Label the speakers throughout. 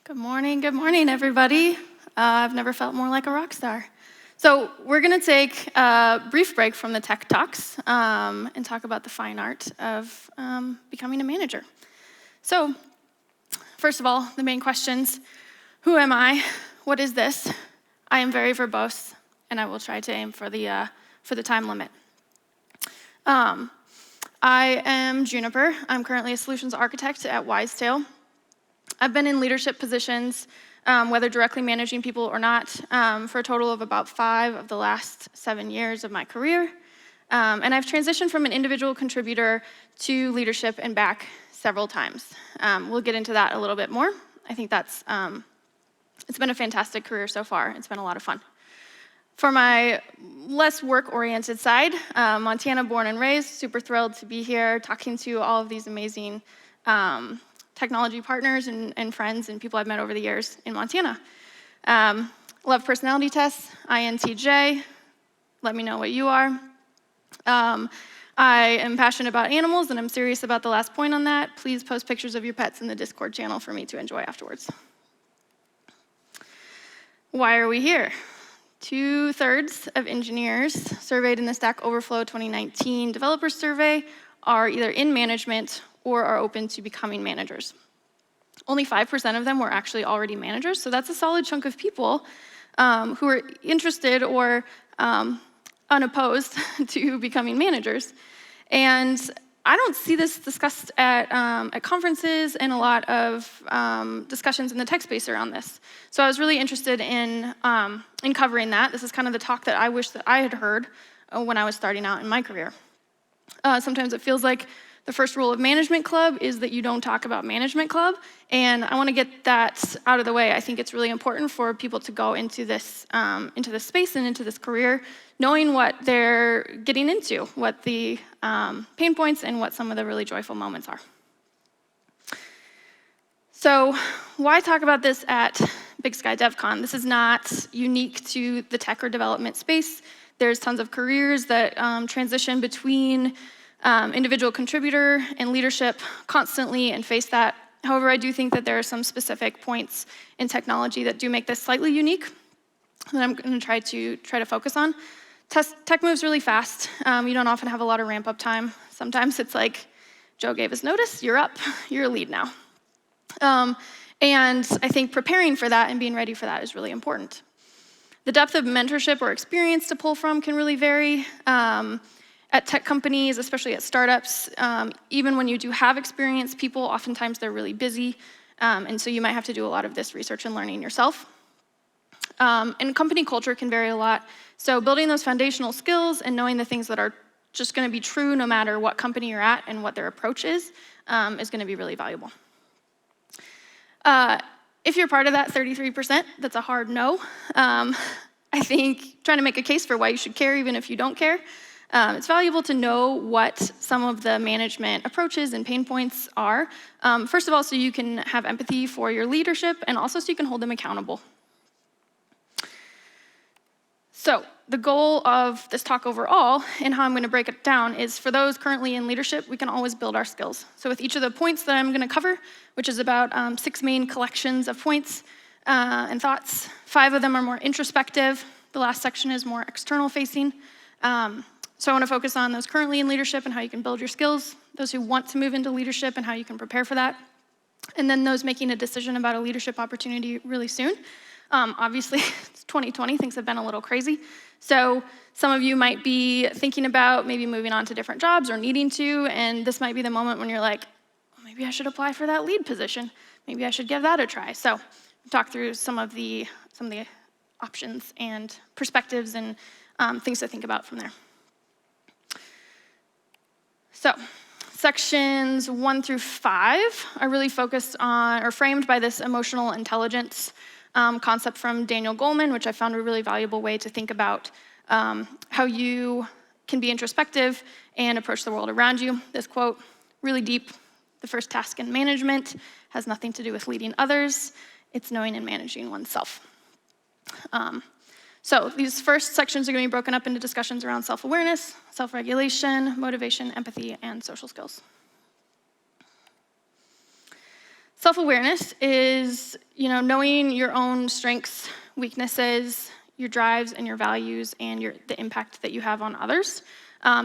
Speaker 1: Good morning, everybody. I've never felt more like a rock star. So we're gonna take a brief break from the tech talks and talk about the fine art of becoming a manager. So, first of all, the main questions: who am I? What is this? I am very verbose, and I will try to aim for the time limit. I am Juniper. I'm currently a solutions architect at Wisetail. I've been in leadership positions, whether directly managing people or not, for a total of about 5 of the last 7 years of my career. And I've transitioned from an individual contributor to leadership and back several times. We'll get into that a little bit more. I think it's been a fantastic career so far. It's been a lot of fun. For my less work-oriented side, Montana born and raised, super thrilled to be here talking to all of these amazing technology partners and friends and people I've met over the years in Montana. Love personality tests, INTJ, let me know what you are. I am passionate about animals and I'm serious about the last point on that. Please post pictures of your pets in the Discord channel for me to enjoy afterwards. Why are we here? 2/3 of engineers surveyed in the Stack Overflow 2019 developer survey are either in management or are open to becoming managers. Only 5% of them were actually already managers, so that's a solid chunk of people who are interested or unopposed to becoming managers. And I don't see this discussed at conferences and a lot of discussions in the tech space around this. So I was really interested in covering that. This is kind of the talk that I wish that I had heard when I was starting out in my career. Sometimes it feels like the first rule of Management Club is that you don't talk about Management Club, and I want to get that out of the way. I think it's really important for people to go into this space and into this career knowing what they're getting into, what the pain points and what some of the really joyful moments are. So why talk about this at Big Sky DevCon? This is not unique to the tech or development space. There's tons of careers that transition between individual contributor and leadership constantly and face that. However, I do think that there are some specific points in technology that do make this slightly unique that I'm going to try to focus on. Tech moves really fast. You don't often have a lot of ramp-up time. Sometimes it's like, Joe gave us notice, you're up, you're a lead now. And I think preparing for that and being ready for that is really important. The depth of mentorship or experience to pull from can really vary. At tech companies, especially at startups, even when you do have experience, people, oftentimes they're really busy, and so you might have to do a lot of this research and learning yourself. And company culture can vary a lot, so building those foundational skills and knowing the things that are just going to be true no matter what company you're at and what their approach is going to be really valuable. If you're part of that 33%, that's a hard no. I think trying to make a case for why you should care even if you don't care. It's valuable to know what some of the management approaches and pain points are. First of all, so you can have empathy for your leadership, and also so you can hold them accountable. So the goal of this talk overall, and how I'm going to break it down, is for those currently in leadership, we can always build our skills. So with each of the points that I'm going to cover, which is about 6 main collections of points and thoughts, 5 of them are more introspective. The last section is more external facing. So I want to focus on those currently in leadership and how you can build your skills, those who want to move into leadership and how you can prepare for that, and then those making a decision about a leadership opportunity really soon. Obviously, it's 2020, things have been a little crazy. So some of you might be thinking about maybe moving on to different jobs or needing to, and this might be the moment when you're like, well, maybe I should apply for that lead position. Maybe I should give that a try. So talk through some of the options and perspectives and things to think about from there. So, sections 1 through 5 are really focused on, or framed by this emotional intelligence concept from Daniel Goleman, which I found a really valuable way to think about how you can be introspective and approach the world around you. This quote, really deep: the first task in management has nothing to do with leading others, it's knowing and managing oneself. So these first sections are going to be broken up into discussions around self-awareness, self-regulation, motivation, empathy, and social skills. Self-awareness is knowing your own strengths, weaknesses, your drives and your values, and the impact that you have on others.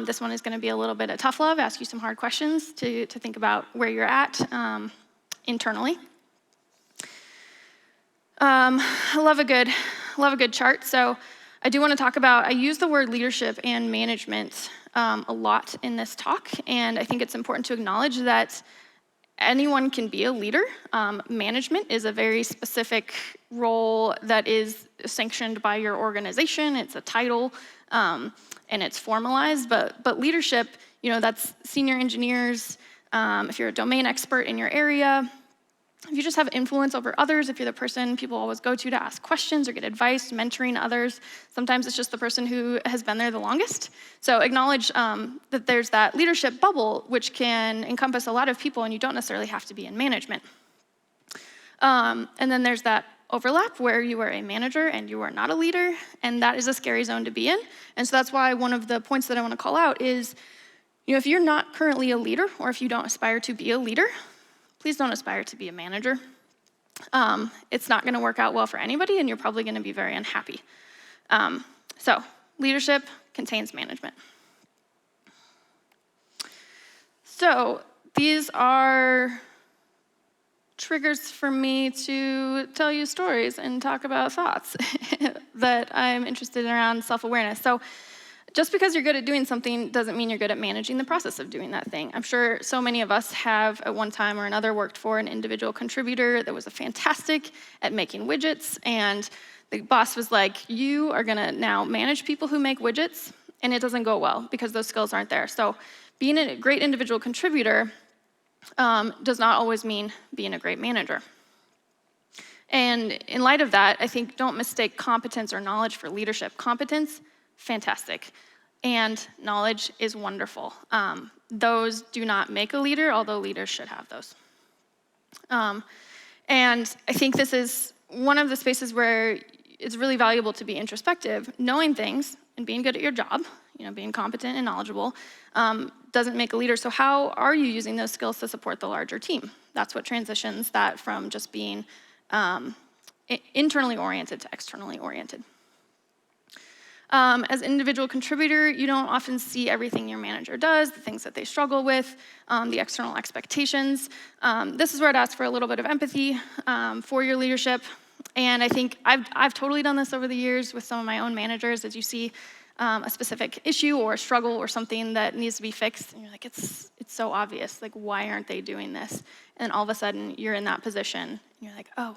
Speaker 1: This one is going to be a little bit of tough love, ask you some hard questions to think about where you're at internally. I love a good chart. So I do want to talk about, I use the word leadership and management a lot in this talk, and I think it's important to acknowledge that anyone can be a leader. Management is a very specific role that is sanctioned by your organization. It's a title, and it's formalized, but leadership, that's senior engineers, if you're a domain expert in your area, if you just have influence over others, if you're the person people always go to ask questions or get advice, mentoring others, sometimes it's just the person who has been there the longest. So acknowledge that there's that leadership bubble, which can encompass a lot of people, and you don't necessarily have to be in management. And then there's that overlap where you are a manager and you are not a leader, and that is a scary zone to be in. And so that's why one of the points that I want to call out is, if you're not currently a leader, or if you don't aspire to be a leader, please don't aspire to be a manager. It's not going to work out well for anybody, and you're probably going to be very unhappy. So leadership contains management. So these are triggers for me to tell you stories and talk about thoughts that I'm interested in around self-awareness. So just because you're good at doing something doesn't mean you're good at managing the process of doing that thing. I'm sure so many of us have at one time or another worked for an individual contributor that was fantastic at making widgets, and the boss was like, you are gonna now manage people who make widgets, and it doesn't go well because those skills aren't there. So being a great individual contributor does not always mean being a great manager. And in light of that, I think don't mistake competence or knowledge for leadership. Competence, fantastic. And knowledge is wonderful. Those do not make a leader, although leaders should have those. And I think this is one of the spaces where it's really valuable to be introspective. Knowing things and being good at your job, being competent and knowledgeable, doesn't make a leader. So how are you using those skills to support the larger team? That's what transitions that from just being internally oriented to externally oriented. As an individual contributor, you don't often see everything your manager does, the things that they struggle with, the external expectations. This is where I'd ask for a little bit of empathy for your leadership. And I think I've totally done this over the years with some of my own managers. As you see a specific issue or a struggle or something that needs to be fixed, and you're like, it's so obvious. Like, why aren't they doing this? And all of a sudden, you're in that position, and you're like, oh,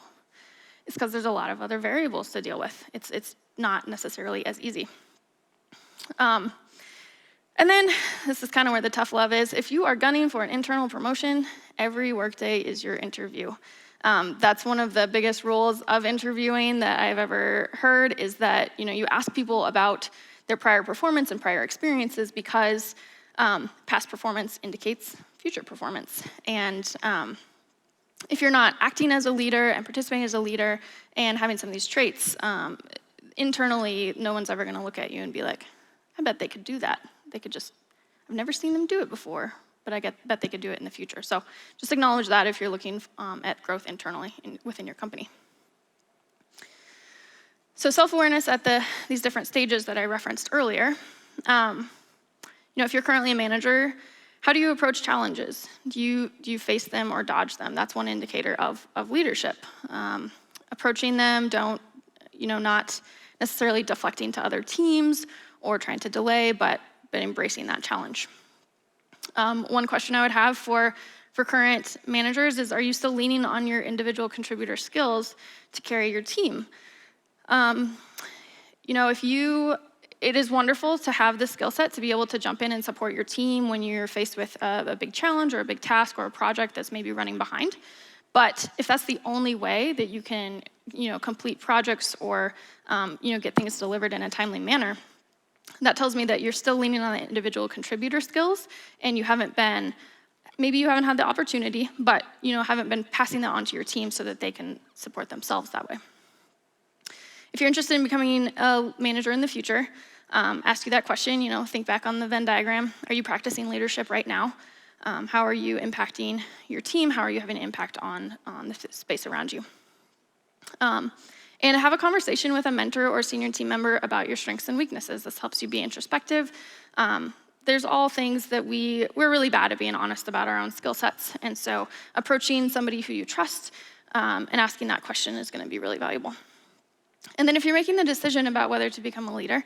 Speaker 1: it's because there's a lot of other variables to deal with. It's not necessarily as easy. And then, this is kind of where the tough love is. If you are gunning for an internal promotion, every workday is your interview. That's one of the biggest rules of interviewing that I've ever heard, is that you ask people about their prior performance and prior experiences because past performance indicates future performance. And if you're not acting as a leader and participating as a leader and having some of these traits, internally, no one's ever going to look at you and be like, I bet they could do that. They could just, I've never seen them do it before, but I bet they could do it in the future. So just acknowledge that if you're looking at growth internally within your company. So self-awareness at these different stages that I referenced earlier. If you're currently a manager, how do you approach challenges? Do you face them or dodge them? That's one indicator of leadership. Approaching them, not necessarily deflecting to other teams or trying to delay, but embracing that challenge. One question I would have for current managers is, are you still leaning on your individual contributor skills to carry your team? It is wonderful to have the skill set to be able to jump in and support your team when you're faced with a big challenge or a big task or a project that's maybe running behind. But if that's the only way that you can, complete projects or, get things delivered in a timely manner, that tells me that you're still leaning on the individual contributor skills, and maybe you haven't had the opportunity, but haven't been passing that on to your team so that they can support themselves that way. If you're interested in becoming a manager in the future, ask you that question, think back on the Venn diagram. Are you practicing leadership right now? How are you impacting your team? How are you having an impact on the space around you? And have a conversation with a mentor or senior team member about your strengths and weaknesses. This helps you be introspective. There's all things that we're really bad at being honest about our own skill sets. And so approaching somebody who you trust and asking that question is going to be really valuable. And then if you're making the decision about whether to become a leader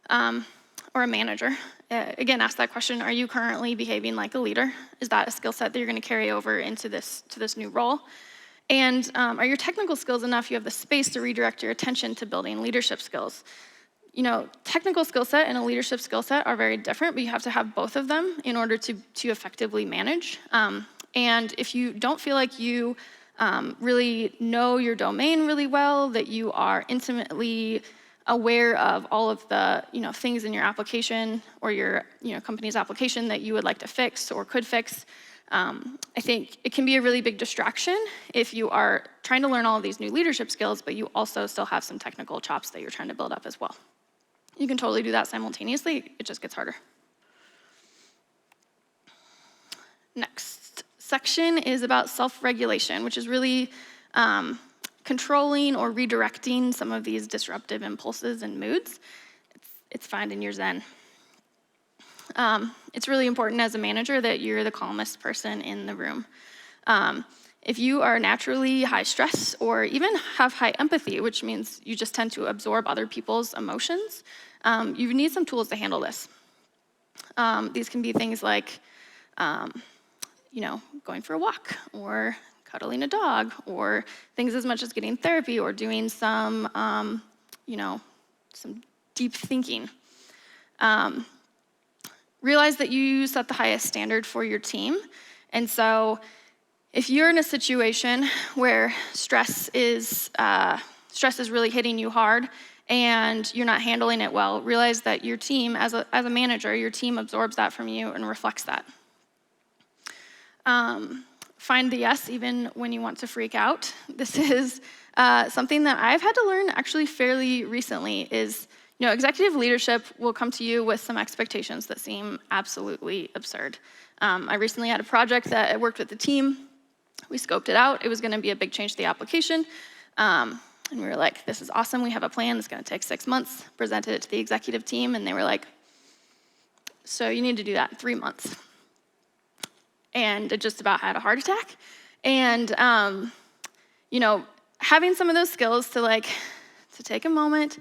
Speaker 1: or a manager, again, ask that question, are you currently behaving like a leader? Is that a skill set that you're going to carry over into this new role? And are your technical skills enough? You have the space to redirect your attention to building leadership skills. You know, technical skill set and a leadership skill set are very different, but you have to have both of them in order to effectively manage. And if you don't feel like you really know your domain really well, that you are intimately aware of all of the things in your application or your company's application that you would like to fix or could fix, I think it can be a really big distraction if you are trying to learn all of these new leadership skills, but you also still have some technical chops that you're trying to build up as well. You can totally do that simultaneously, it just gets harder. Next section is about self-regulation, which is really controlling or redirecting some of these disruptive impulses and moods. It's finding your zen. It's really important as a manager that you're the calmest person in the room. If you are naturally high stress or even have high empathy, which means you just tend to absorb other people's emotions, you need some tools to handle this. These can be things like, going for a walk or cuddling a dog, or things as much as getting therapy or doing some, some deep thinking. Realize that you set the highest standard for your team. And so if you're in a situation where stress is really hitting you hard and you're not handling it well, realize that your team, as a manager, your team absorbs that from you and reflects that. Find the yes even when you want to freak out. This is something that I've had to learn actually fairly recently is, executive leadership will come to you with some expectations that seem absolutely absurd. I recently had a project that I worked with the team. We scoped it out. It was going to be a big change to the application. And we were like, this is awesome. We have a plan. It's going to take 6 months. Presented it to the executive team, and they were like, so you need to do that in 3 months. And I just about had a heart attack. And, having some of those skills to take a moment,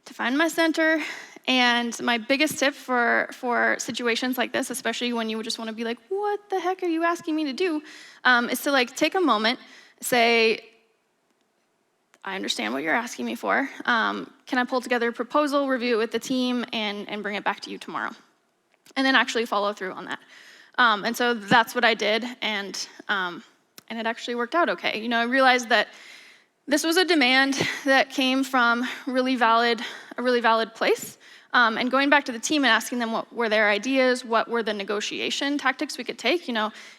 Speaker 1: to find my center. And my biggest tip for situations like this, especially when you just want to be like, what the heck are you asking me to do, is to take a moment, say, I understand what you're asking me for. Can I pull together a proposal, review it with the team, and bring it back to you tomorrow? And then actually follow through on that. And so that's what I did, and it actually worked out okay. I realized that this was a demand that came from a really valid place. And going back to the team and asking them what were their ideas, what were the negotiation tactics we could take.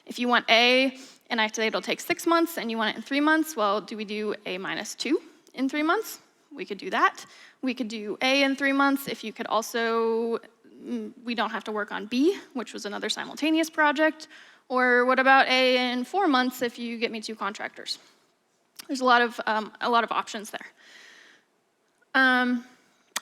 Speaker 1: If you want A, and I say it'll take 6 months, and you want it in 3 months, well, do we do A -2 in 3 months? We could do that. We could do A in 3 months. If you could also, we don't have to work on B, which was another simultaneous project. Or what about A in 4 months if you get me 2 contractors? There's a lot of options there.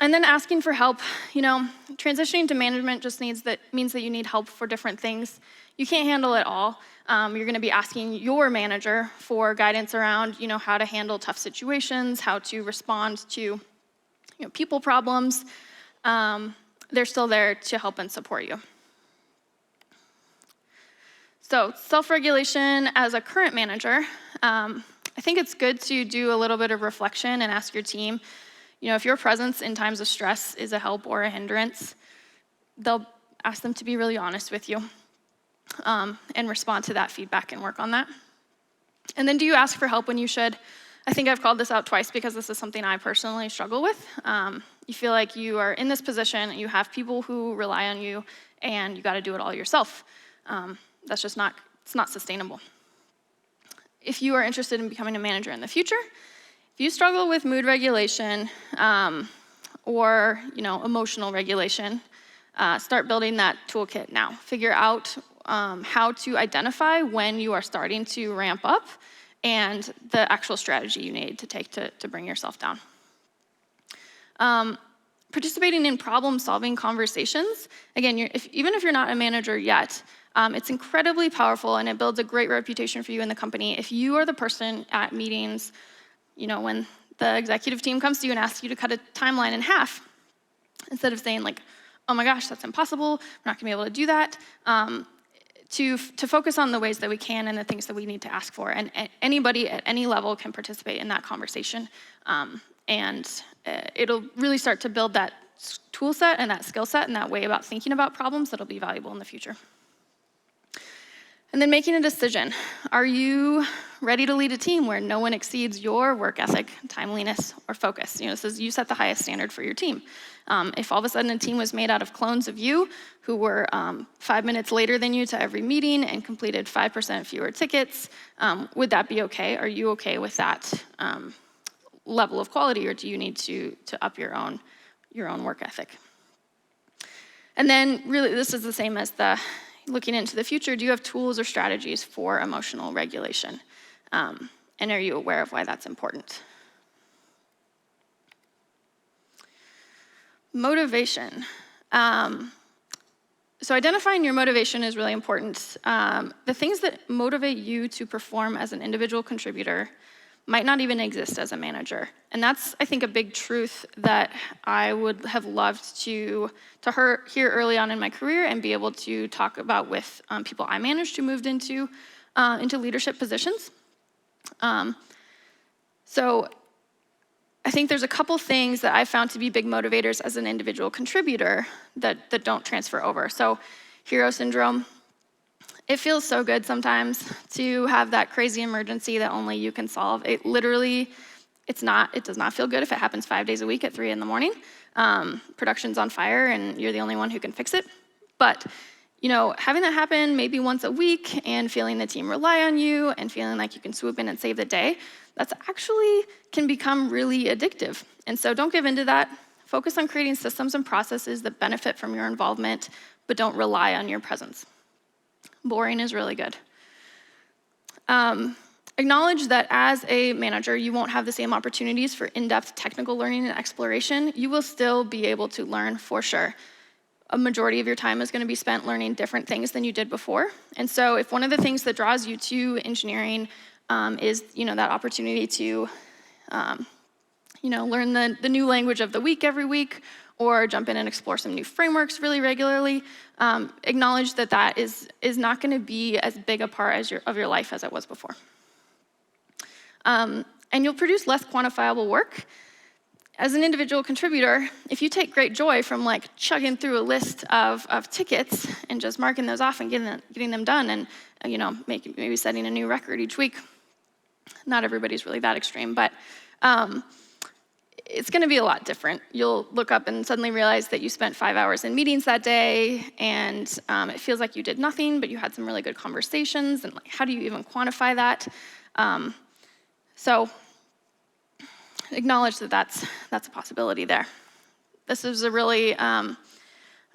Speaker 1: And then asking for help. Transitioning to management just means that you need help for different things. You can't handle it all. You're going to be asking your manager for guidance around, how to handle tough situations, how to respond to, people problems. They're still there to help and support you. So self-regulation as a current manager, I think it's good to do a little bit of reflection and ask your team, if your presence in times of stress is a help or a hindrance, they'll ask them to be really honest with you and respond to that feedback and work on that. And then do you ask for help when you should? I think I've called this out twice because this is something I personally struggle with. You feel like you are in this position, you have people who rely on you, and you got to do it all yourself. That's just it's not sustainable. If you are interested in becoming a manager in the future, if you struggle with mood regulation or emotional regulation, start building that toolkit now. Figure out how to identify when you are starting to ramp up and the actual strategy you need to take to bring yourself down. Participating in problem-solving conversations, again, even if you're not a manager yet, it's incredibly powerful and it builds a great reputation for you in the company. If you are the person at meetings, when the executive team comes to you and asks you to cut a timeline in half, instead of saying like, oh my gosh, that's impossible, we're not gonna be able to do that, to focus on the ways that we can and the things that we need to ask for. And anybody at any level can participate in that conversation. And it'll really start to build that tool set and that skill set and that way about thinking about problems that'll be valuable in the future. And then making a decision. Are you ready to lead a team where no one exceeds your work ethic, timeliness, or focus? This is, you set the highest standard for your team. If all of a sudden a team was made out of clones of you who were 5 minutes later than you to every meeting and completed 5% fewer tickets, would that be okay? Are you okay with that level of quality, or do you need to up your own work ethic? And then really this is the same as the looking into the future. Do you have tools or strategies for emotional regulation? And are you aware of why that's important? Motivation. So identifying your motivation is really important. The things that motivate you to perform as an individual contributor might not even exist as a manager. And that's, I think, a big truth that I would have loved to hear early on in my career and be able to talk about with people I managed who moved into leadership positions. So I think there's a couple things that I found to be big motivators as an individual contributor that don't transfer over. So hero syndrome. It feels so good sometimes to have that crazy emergency that only you can solve. It literally, it does not feel good if it happens 5 days a week at 3 in the morning. Production's on fire and you're the only one who can fix it. But, having that happen maybe once a week and feeling the team rely on you and feeling like you can swoop in and save the day, that's actually can become really addictive. And so don't give into that. Focus on creating systems and processes that benefit from your involvement, but don't rely on your presence. Boring is really good. Acknowledge that as a manager, you won't have the same opportunities for in-depth technical learning and exploration. You will still be able to learn for sure. A majority of your time is going to be spent learning different things than you did before. And so if one of the things that draws you to engineering is that opportunity to learn the new language of the week every week, or jump in and explore some new frameworks really regularly, acknowledge that is not going to be as big a part of your life as it was before. And you'll produce less quantifiable work. As an individual contributor, if you take great joy from chugging through a list of tickets and just marking those off and getting them done and maybe setting a new record each week, not everybody's really that extreme, but it's going to be a lot different. You'll look up and suddenly realize that you spent 5 hours in meetings that day, and it feels like you did nothing, but you had some really good conversations, and how do you even quantify that? So acknowledge that that's a possibility there. This is a really, I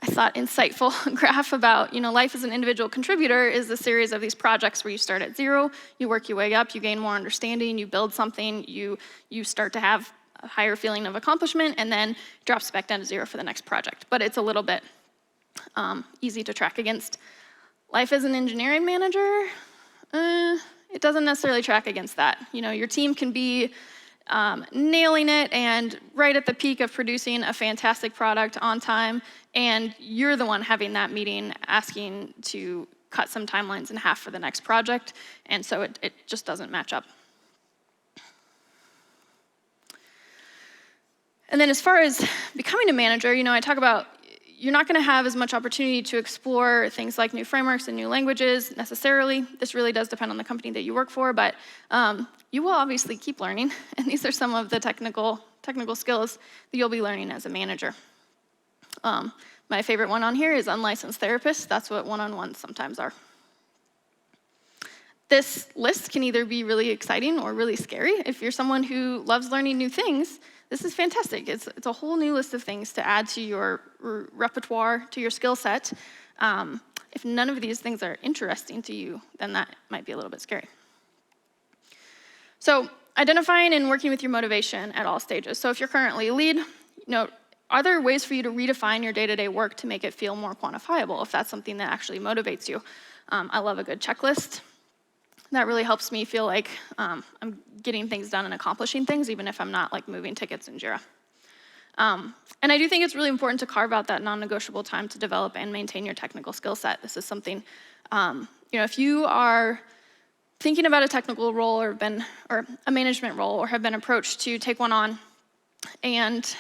Speaker 1: thought, insightful graph about, life as an individual contributor is a series of these projects where you start at 0, you work your way up, you gain more understanding, you build something, you start to have a higher feeling of accomplishment, and then drops back down to 0 for the next project. But it's a little bit easy to track against. Life as an engineering manager, it doesn't necessarily track against that. Your team can be nailing it and right at the peak of producing a fantastic product on time, and you're the one having that meeting asking to cut some timelines in half for the next project, and so it just doesn't match up. And then as far as becoming a manager, I talk about you're not going to have as much opportunity to explore things like new frameworks and new languages necessarily. This really does depend on the company that you work for, but you will obviously keep learning, and these are some of the technical skills that you'll be learning as a manager. My favorite one on here is unlicensed therapist. That's what one-on-ones sometimes are. This list can either be really exciting or really scary. If you're someone who loves learning new things, this is fantastic. It's a whole new list of things to add to your repertoire, to your skill set. If none of these things are interesting to you, then that might be a little bit scary. So identifying and working with your motivation at all stages. So if you're currently a lead, are there ways for you to redefine your day-to-day work to make it feel more quantifiable if that's something that actually motivates you? I love a good checklist. That really helps me feel like I'm getting things done and accomplishing things, even if I'm not like moving tickets in Jira. And I do think it's really important to carve out that non-negotiable time to develop and maintain your technical skill set. This is something, if you are thinking about a technical role or a management role or have been approached to take one on and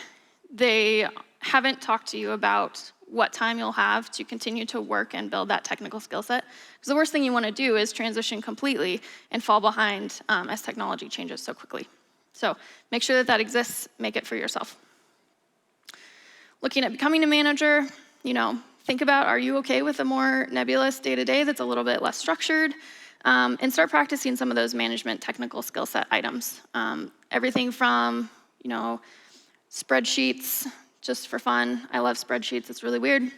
Speaker 1: they haven't talked to you about what time you'll have to continue to work and build that technical skill set. Because the worst thing you want to do is transition completely and fall behind as technology changes so quickly. So make sure that exists, make it for yourself. Looking at becoming a manager, think about, are you okay with a more nebulous day-to-day that's a little bit less structured? And start practicing some of those management technical skill set items. Everything from, spreadsheets, just for fun. I love spreadsheets, it's really weird.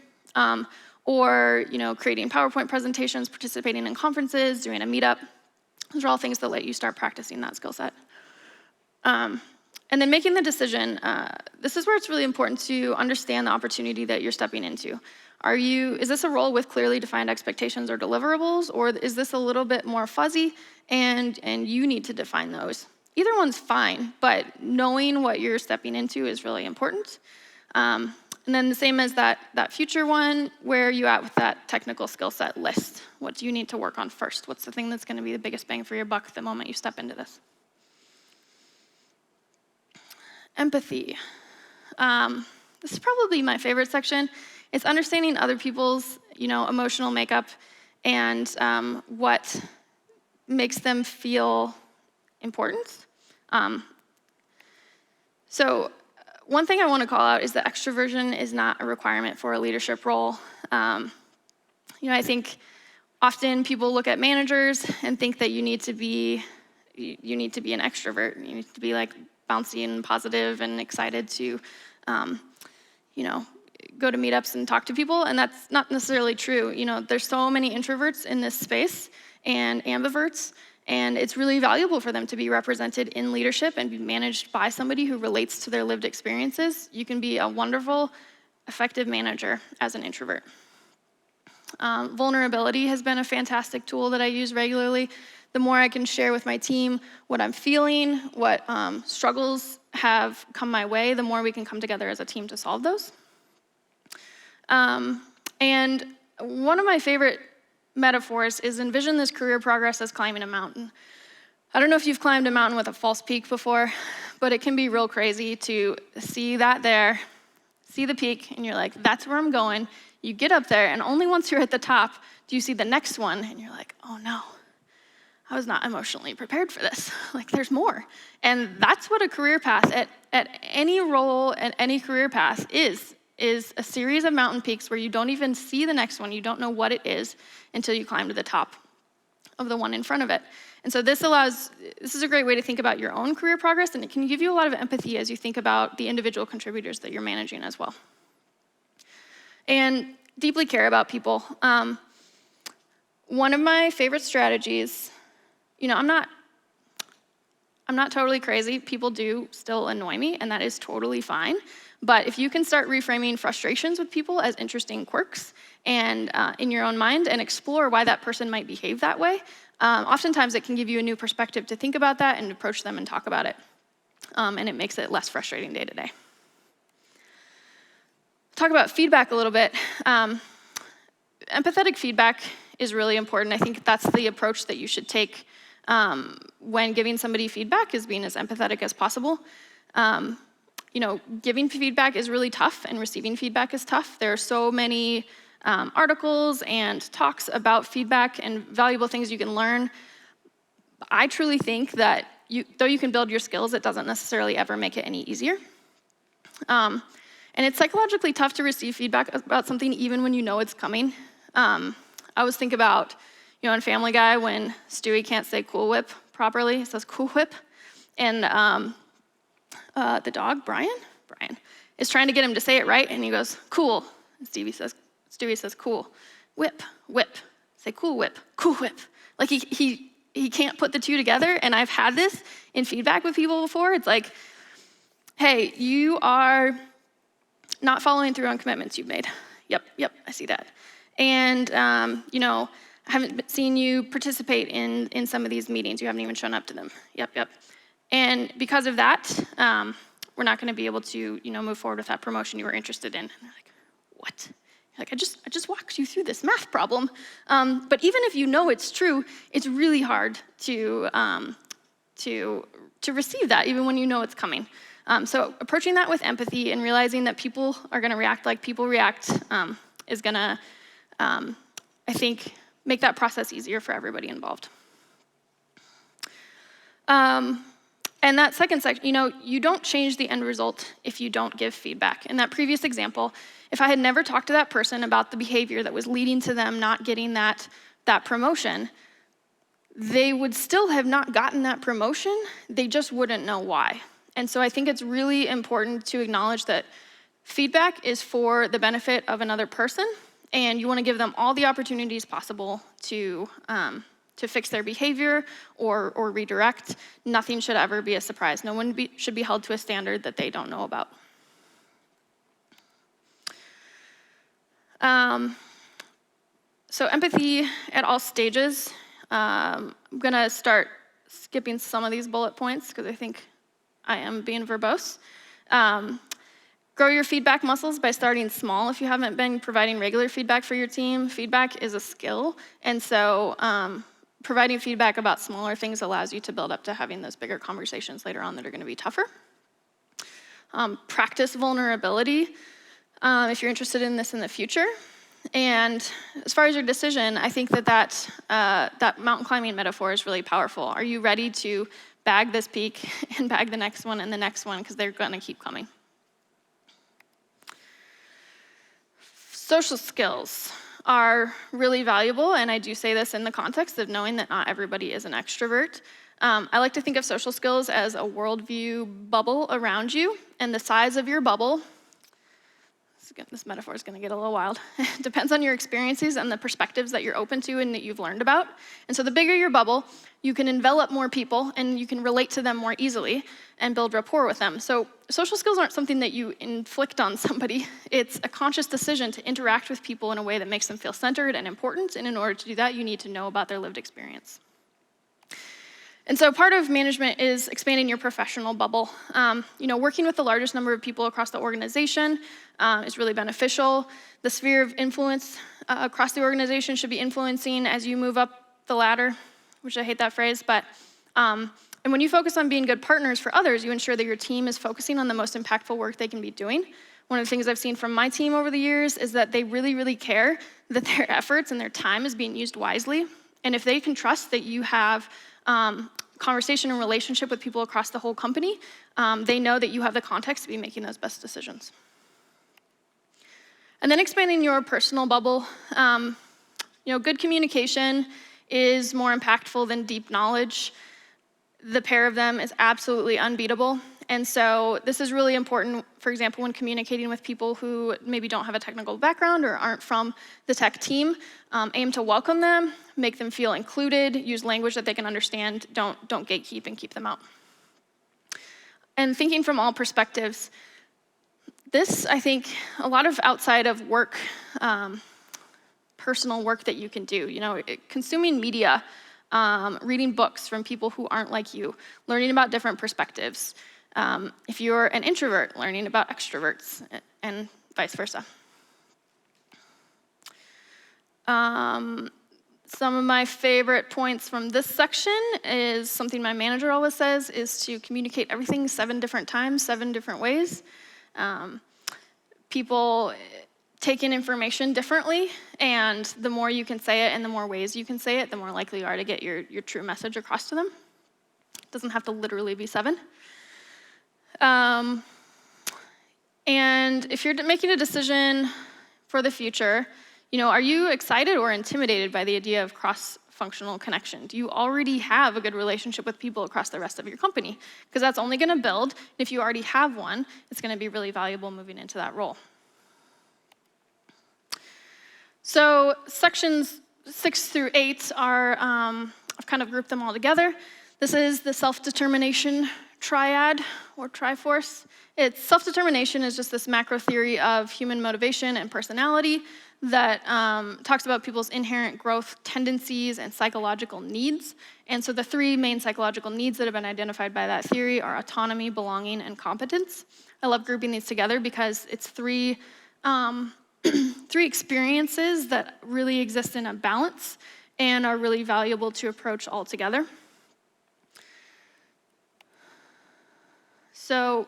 Speaker 1: Or, creating PowerPoint presentations, participating in conferences, doing a meetup. Those are all things that let you start practicing that skill set. And then making the decision, this is where it's really important to understand the opportunity that you're stepping into. Is this a role with clearly defined expectations or deliverables, or is this a little bit more fuzzy and you need to define those? Either one's fine, but knowing what you're stepping into is really important. And then the same as that future one, where are you at with that technical skill set list? What do you need to work on first? What's the thing that's going to be the biggest bang for your buck the moment you step into this? Empathy. This is probably my favorite section. It's understanding other people's, emotional makeup and what makes them feel important. So one thing I want to call out is that extroversion is not a requirement for a leadership role. I think often people look at managers and think that you need to be an extrovert. You need to be like bouncy and positive and excited to, go to meetups and talk to people, and that's not necessarily true. There's so many introverts in this space and ambiverts, and it's really valuable for them to be represented in leadership and be managed by somebody who relates to their lived experiences. You can be a wonderful, effective manager as an introvert. Vulnerability has been a fantastic tool that I use regularly. The more I can share with my team what I'm feeling, what struggles have come my way, the more we can come together as a team to solve those. And one of my favorite metaphors is envision this career progress as climbing a mountain. I don't know if you've climbed a mountain with a false peak before, but it can be real crazy to see that there, see the peak, and you're like, that's where I'm going. You get up there, and only once you're at the top do you see the next one, and you're like, oh no. I was not emotionally prepared for this. Like, there's more. And that's what a career path at any role and any career path is a series of mountain peaks where you don't even see the next one. You don't know what it is until you climb to the top of the one in front of it. And so this is a great way to think about your own career progress, and it can give you a lot of empathy as you think about the individual contributors that you're managing as well. And deeply care about people. One of my favorite strategies, I'm not totally crazy. People do still annoy me, and that is totally fine. But if you can start reframing frustrations with people as interesting quirks and in your own mind and explore why that person might behave that way, oftentimes it can give you a new perspective to think about that and approach them and talk about it. And it makes it less frustrating day to day. Talk about feedback a little bit. Empathetic feedback is really important. I think that's the approach that you should take when giving somebody feedback, is being as empathetic as possible. Giving feedback is really tough, and receiving feedback is tough. There are so many articles and talks about feedback and valuable things you can learn. I truly think that though you can build your skills, it doesn't necessarily ever make it any easier. And it's psychologically tough to receive feedback about something even when you know it's coming. I always think about, in Family Guy, when Stewie can't say Cool Whip properly, he says Cool Whip. And the dog, Brian, is trying to get him to say it right, and he goes, cool. And Stewie says, cool. Whip, whip. Say cool whip, cool whip. Like he he can't put the two together, and I've had this in feedback with people before. It's like, hey, you are not following through on commitments you've made. Yep, I see that. And, I haven't seen you participate in some of these meetings. You haven't even shown up to them. Yep. And because of that, we're not going to be able to, move forward with that promotion you were interested in. And they're like, what? You're like, I just walked you through this math problem. But even if you know it's true, it's really hard to receive that, even when you know it's coming. So approaching that with empathy and realizing that people are going to react like people react is going to, I think, make that process easier for everybody involved. And that second section, you don't change the end result if you don't give feedback. In that previous example, if I had never talked to that person about the behavior that was leading to them not getting that promotion, they would still have not gotten that promotion. They just wouldn't know why. And so I think it's really important to acknowledge that feedback is for the benefit of another person, and you want to give them all the opportunities possible to fix their behavior or redirect. Nothing should ever be a surprise. No one should be held to a standard that they don't know about. So empathy at all stages. I'm going to start skipping some of these bullet points because I think I am being verbose. Grow your feedback muscles by starting small. If you haven't been providing regular feedback for your team, feedback is a skill. And so providing feedback about smaller things allows you to build up to having those bigger conversations later on that are going to be tougher. Practice vulnerability if you're interested in this in the future. And as far as your decision, I think that mountain climbing metaphor is really powerful. Are you ready to bag this peak and bag the next one and the next one, because they're going to keep coming? Social skills are really valuable, and I do say this in the context of knowing that not everybody is an extrovert. I like to think of social skills as a worldview bubble around you, and the size of your bubble, this metaphor is going to get a little wild, depends on your experiences and the perspectives that you're open to and that you've learned about. And so the bigger your bubble, you can envelop more people and you can relate to them more easily and build rapport with them. So social skills aren't something that you inflict on somebody. It's a conscious decision to interact with people in a way that makes them feel centered and important. And in order to do that, you need to know about their lived experience. And so part of management is expanding your professional bubble. Working with the largest number of people across the organization is really beneficial. The sphere of influence across the organization should be influencing as you move up the ladder, which I hate that phrase, but and when you focus on being good partners for others, you ensure that your team is focusing on the most impactful work they can be doing. One of the things I've seen from my team over the years is that they really, really care that their efforts and their time is being used wisely. And if they can trust that you have conversation and relationship with people across the whole company, they know that you have the context to be making those best decisions. And then expanding your personal bubble. Good communication is more impactful than deep knowledge. The pair of them is absolutely unbeatable. And so this is really important, for example, when communicating with people who maybe don't have a technical background or aren't from the tech team. Aim to welcome them, make them feel included, use language that they can understand, don't gatekeep and keep them out. And thinking from all perspectives, this, I think, a lot of outside of work, personal work that you can do, consuming media, reading books from people who aren't like you, learning about different perspectives. If you're an introvert, learning about extroverts, and vice versa. Some of my favorite points from this section is something my manager always says, is to communicate everything 7 different times, 7 different ways. People take in information differently, and the more you can say it and the more ways you can say it, the more likely you are to get your true message across to them. It doesn't have to literally be 7. And if you're making a decision for the future, are you excited or intimidated by the idea of cross-functional connection? Do you already have a good relationship with people across the rest of your company? Because that's only going to build. If you already have one, it's going to be really valuable moving into that role. So sections 6 through 8 are I've kind of grouped them all together. This is the self-determination triad or triforce. Self-determination is just this macro theory of human motivation and personality that talks about people's inherent growth tendencies and psychological needs. And so the three main psychological needs that have been identified by that theory are autonomy, belonging, and competence. I love grouping these together because it's three experiences that really exist in a balance and are really valuable to approach all together. So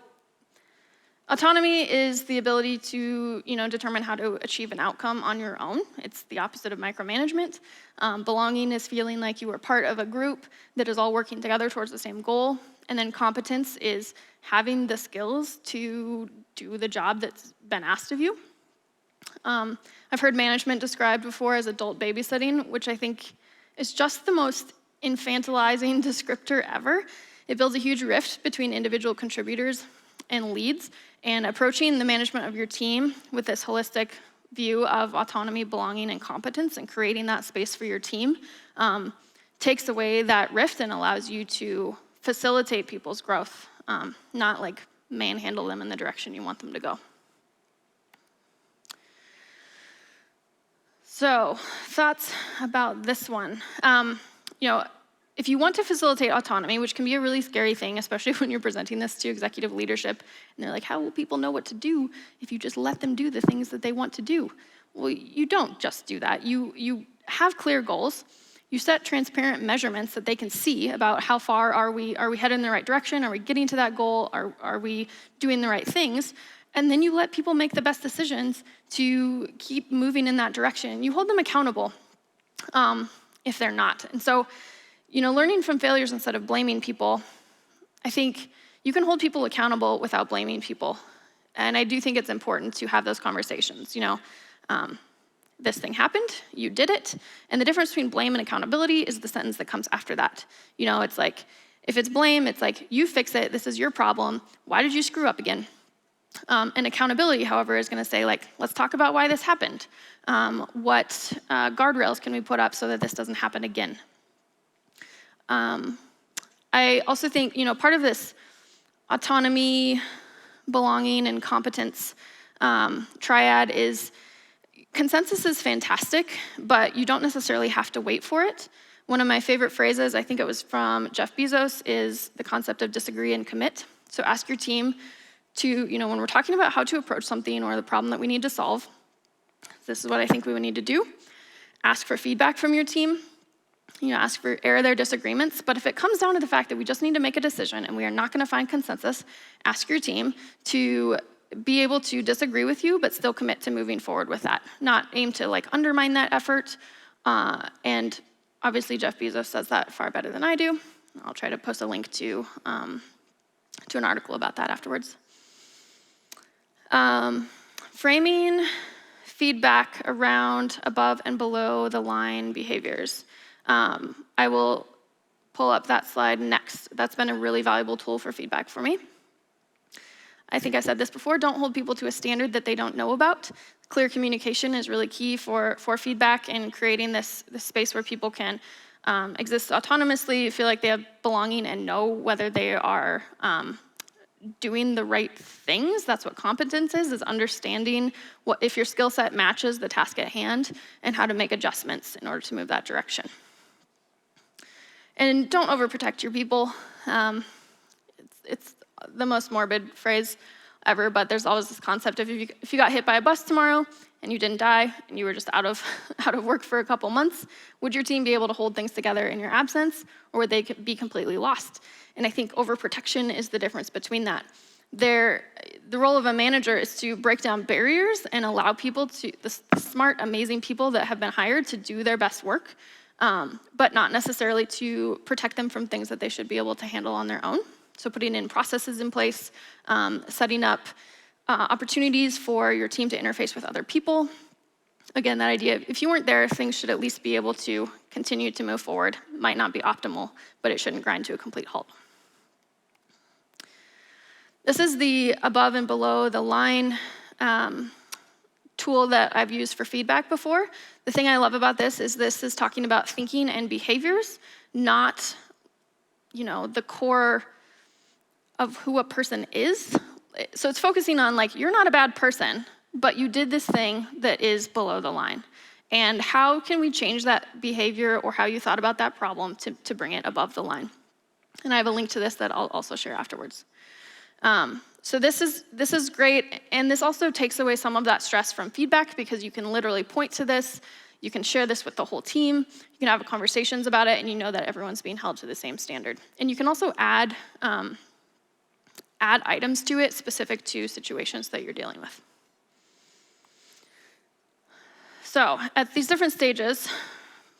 Speaker 1: autonomy is the ability to determine how to achieve an outcome on your own. It's the opposite of micromanagement. Belonging is feeling like you are part of a group that is all working together towards the same goal. And then competence is having the skills to do the job that's been asked of you. I've heard management described before as adult babysitting, which I think is just the most infantilizing descriptor ever. It builds a huge rift between individual contributors and leads, and approaching the management of your team with this holistic view of autonomy, belonging, and competence, and creating that space for your team takes away that rift and allows you to facilitate people's growth, not like manhandle them in the direction you want them to go. So, thoughts about this one. If you want to facilitate autonomy, which can be a really scary thing, especially when you're presenting this to executive leadership, and they're like, how will people know what to do if you just let them do the things that they want to do? Well, you don't just do that. You have clear goals. You set transparent measurements that they can see about how far are we headed in the right direction? Are we getting to that goal? Are we doing the right things? And then you let people make the best decisions to keep moving in that direction. You hold them accountable if they're not. And so, learning from failures instead of blaming people, I think you can hold people accountable without blaming people. And I do think it's important to have those conversations. This thing happened, you did it, and the difference between blame and accountability is the sentence that comes after that. It's like, if it's blame, it's like, you fix it, this is your problem, why did you screw up again? And accountability, however, is going to say, let's talk about why this happened. What guardrails can we put up so that this doesn't happen again? I also think, part of this autonomy, belonging, and competence triad is consensus is fantastic, but you don't necessarily have to wait for it. One of my favorite phrases, I think it was from Jeff Bezos, is the concept of disagree and commit. So ask your team to, when we're talking about how to approach something or the problem that we need to solve, this is what I think we would need to do. Ask for feedback from your team. Ask for air their disagreements. But if it comes down to the fact that we just need to make a decision and we are not going to find consensus, ask your team to be able to disagree with you, but still commit to moving forward with that. Not aim to undermine that effort. And obviously Jeff Bezos says that far better than I do. I'll try to post a link to an article about that afterwards. Framing feedback around above and below the line behaviors. I will pull up that slide next. That's been a really valuable tool for feedback for me. I think I said this before, don't hold people to a standard that they don't know about. Clear communication is really key for feedback and creating this space where people can exist autonomously, feel like they have belonging, and know whether they are doing the right things. That's what competence is understanding if your skill set matches the task at hand and how to make adjustments in order to move that direction. And don't overprotect your people. It's the most morbid phrase ever, but there's always this concept of if you got hit by a bus tomorrow and you didn't die and you were just out of work for a couple months, would your team be able to hold things together in your absence, or would they be completely lost? And I think overprotection is the difference between that. The role of a manager is to break down barriers and allow people the smart, amazing people that have been hired to do their best work, but not necessarily to protect them from things that they should be able to handle on their own. So putting in processes in place, setting up opportunities for your team to interface with other people. Again, that idea, if you weren't there, things should at least be able to continue to move forward. Might not be optimal, but it shouldn't grind to a complete halt. This is the above and below the line tool that I've used for feedback before. The thing I love about this is talking about thinking and behaviors, not, the core of who a person is. So it's focusing on like, you're not a bad person, but you did this thing that is below the line. And how can we change that behavior or how you thought about that problem to bring it above the line? And I have a link to this that I'll also share afterwards. So this is great, and this also takes away some of that stress from feedback because you can literally point to this, you can share this with the whole team, you can have conversations about it, and you know that everyone's being held to the same standard. And you can also add items to it specific to situations that you're dealing with. So at these different stages,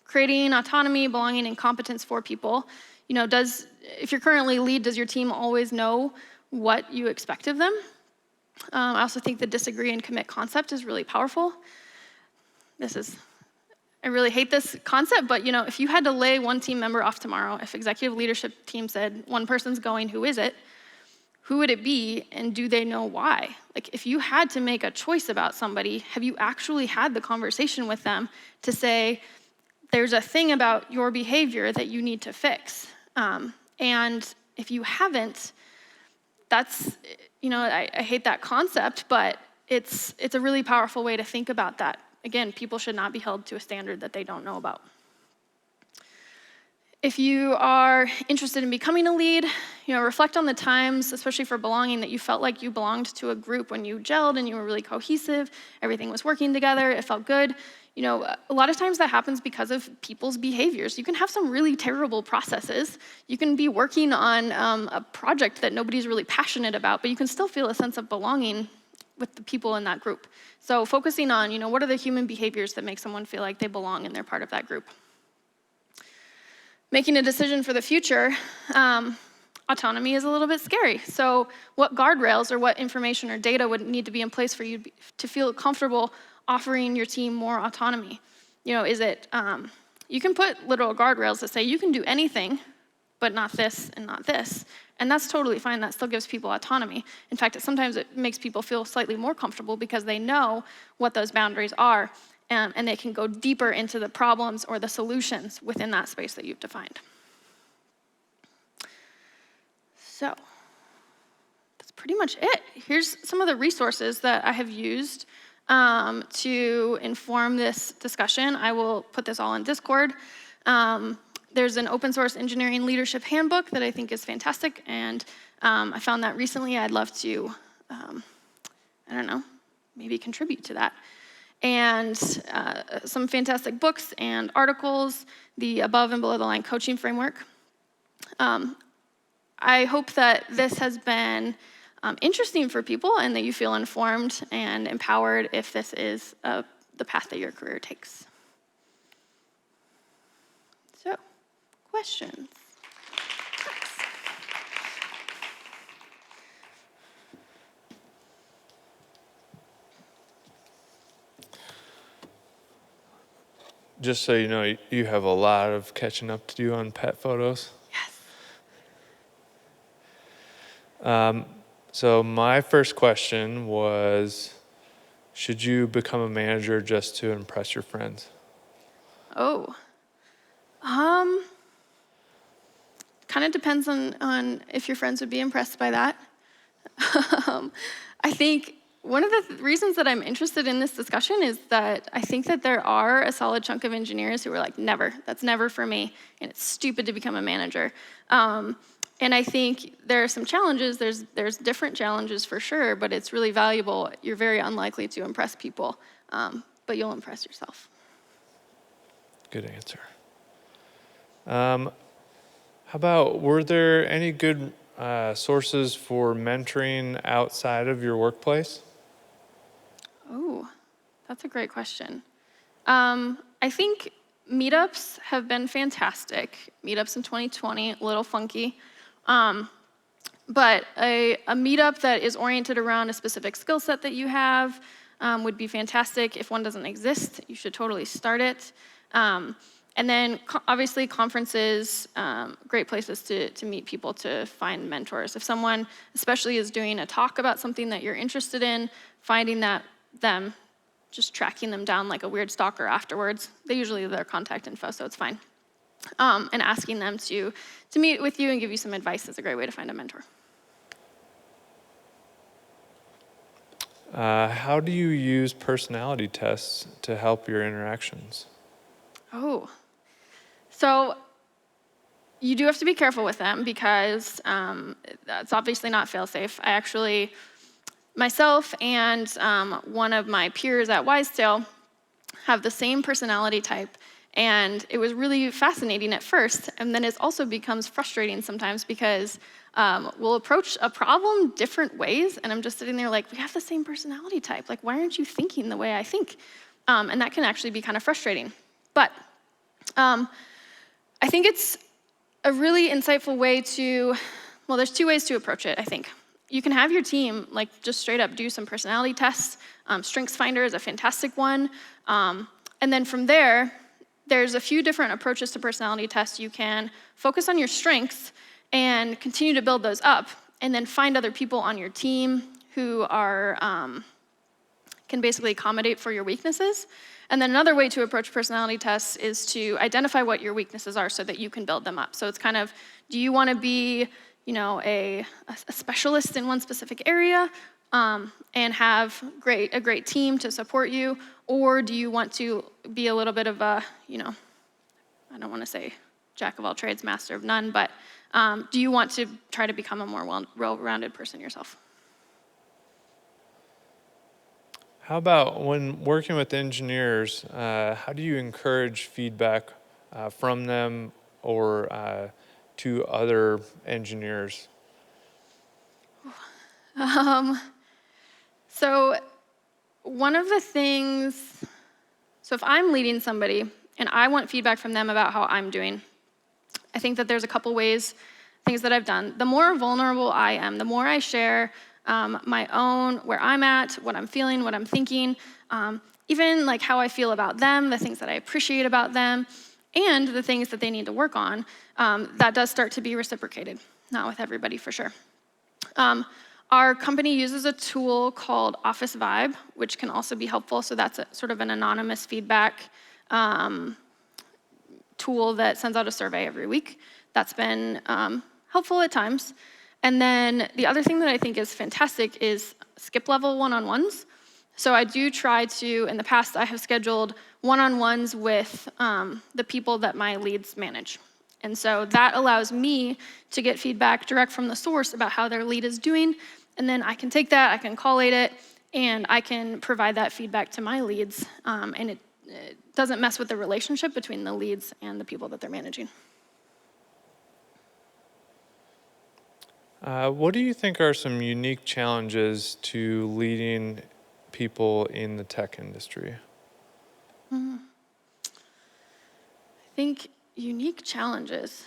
Speaker 1: creating autonomy, belonging, and competence for people, if you're currently lead, does your team always know what you expect of them? I also think the disagree and commit concept is really powerful. I really hate this concept, but if you had to lay one team member off tomorrow, if executive leadership team said one person's going, who is it? Who would it be, and do they know why? Like, if you had to make a choice about somebody, have you actually had the conversation with them to say, there's a thing about your behavior that you need to fix? And if you haven't, that's, I hate that concept, but it's a really powerful way to think about that. Again, people should not be held to a standard that they don't know about. If you are interested in becoming a lead, reflect on the times, especially for belonging, that you felt like you belonged to a group when you gelled and you were really cohesive, everything was working together, it felt good. A lot of times that happens because of people's behaviors. You can have some really terrible processes. You can be working on a project that nobody's really passionate about, but you can still feel a sense of belonging with the people in that group. So focusing on, what are the human behaviors that make someone feel like they belong and they're part of that group. Making a decision for the future, autonomy is a little bit scary. So what guardrails or what information or data would need to be in place for you to feel comfortable offering your team more autonomy? Is it, you can put literal guardrails that say you can do anything, but not this and not this. And that's totally fine. That still gives people autonomy. In fact, sometimes it makes people feel slightly more comfortable because they know what those boundaries are, and they can go deeper into the problems or the solutions within that space that you've defined. So that's pretty much it. Here's some of the resources that I have used to inform this discussion. I will put this all in Discord. There's an open source engineering leadership handbook that I think is fantastic, and I found that recently. I'd love to, maybe contribute to that. And some fantastic books and articles, the above and below the line coaching framework. I hope that this has been interesting for people and that you feel informed and empowered if this is the path that your career takes. So, questions?
Speaker 2: Just so you know, you have a lot of catching up to do on pet photos.
Speaker 1: Yes.
Speaker 2: So my first question was, should you become a manager just to impress your friends?
Speaker 1: Oh. Kind of depends on if your friends would be impressed by that. I think one of the reasons that I'm interested in this discussion is that I think that there are a solid chunk of engineers who are like, never, that's never for me, and it's stupid to become a manager. And I think there are some challenges, there's different challenges for sure, but it's really valuable. You're very unlikely to impress people, but you'll impress yourself.
Speaker 2: Good answer. How about, were there any good sources for mentoring outside of your workplace?
Speaker 1: Oh, that's a great question. I think meetups have been fantastic. Meetups in 2020, a little funky. But a meetup that is oriented around a specific skill set that you have would be fantastic. If one doesn't exist, you should totally start it. And then obviously conferences, great places to meet people, to find mentors. If someone especially is doing a talk about something that you're interested in, finding them, just tracking them down like a weird stalker afterwards. They usually have their contact info, so it's fine. and asking them to meet with you and give you some advice is a great way to find a mentor.
Speaker 2: How do you use personality tests to help your interactions?
Speaker 1: Oh, so you do have to be careful with them because that's obviously not fail-safe. I actually, myself and one of my peers at Wisetail have the same personality type, and it was really fascinating at first, and then it also becomes frustrating sometimes because we'll approach a problem different ways, and I'm just sitting there like, we have the same personality type. Like, why aren't you thinking the way I think? And that can actually be kind of frustrating. But I think it's a really insightful way to, well, there's two ways to approach it, I think. You can have your team like just straight up do some personality tests. Strengths Finder is a fantastic one. And then from there, there's a few different approaches to personality tests. You can focus on your strengths and continue to build those up, and then find other people on your team who are, can basically accommodate for your weaknesses. And then another way to approach personality tests is to identify what your weaknesses are so that you can build them up. So it's kind of, do you want to be, you know, a specialist in one specific area and have a great team to support you, or do you want to be a little bit of a, you know, I don't want to say jack of all trades, master of none, but do you want to try to become a more well-rounded person yourself?
Speaker 2: How about when working with engineers, how do you encourage feedback from them or to other engineers?
Speaker 1: So one of the things, so if I'm leading somebody and I want feedback from them about how I'm doing, I think that there's a couple ways, things that I've done. The more vulnerable I am, the more I share my own, where I'm at, what I'm feeling, what I'm thinking, even like how I feel about them, the things that I appreciate about them, and the things that they need to work on, that does start to be reciprocated. Not with everybody, for sure. Our company uses a tool called Office Vibe, which can also be helpful. So that's sort of an anonymous feedback tool that sends out a survey every week. That's been helpful at times. And then the other thing that I think is fantastic is skip level one-on-ones. So I do try to, in the past, I have scheduled one-on-ones with the people that my leads manage. And so that allows me to get feedback direct from the source about how their lead is doing. And then I can take that, I can collate it, and I can provide that feedback to my leads. And it doesn't mess with the relationship between the leads and the people that they're managing.
Speaker 2: What do you think are some unique challenges to leading people in the tech industry?
Speaker 1: I think unique challenges.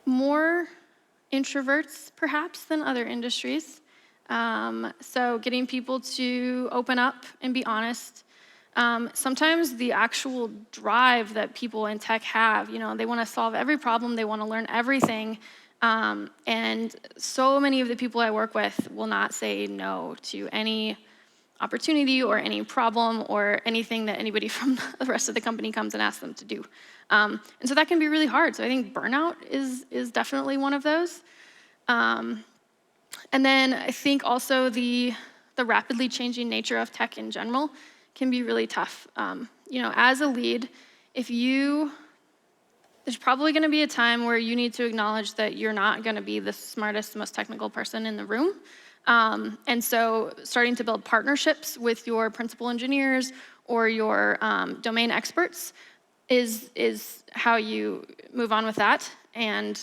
Speaker 1: More introverts, perhaps, than other industries. So getting people to open up and be honest. Sometimes the actual drive that people in tech have, you know, they want to solve every problem, they want to learn everything. And so many of the people I work with will not say no to any opportunity or any problem or anything that anybody from the rest of the company comes and asks them to do. And so that can be really hard. So I think burnout is definitely one of those. And then I think also the rapidly changing nature of tech in general can be really tough. You know, as a lead, there's probably going to be a time where you need to acknowledge that you're not going to be the smartest, most technical person in the room. And so starting to build partnerships with your principal engineers or your domain experts is how you move on with that. And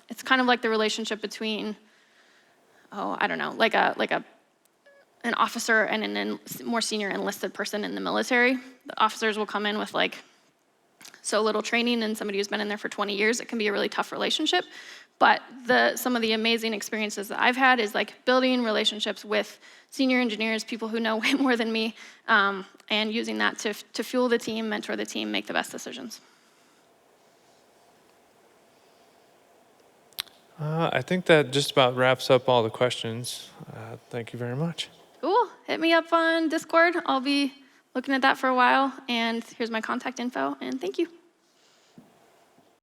Speaker 1: it's kind of like the relationship between, I don't know, like an officer and a more senior enlisted person in the military. The officers will come in with like so little training, and somebody who's been in there for 20 years, it can be a really tough relationship. But some of the amazing experiences that I've had is like building relationships with senior engineers, people who know way more than me, and using that to fuel the team, mentor the team, make the best decisions.
Speaker 2: I think that just about wraps up all the questions. Thank you very much.
Speaker 1: Cool. Hit me up on Discord. I'll be looking at that for a while, and here's my contact info, and thank you.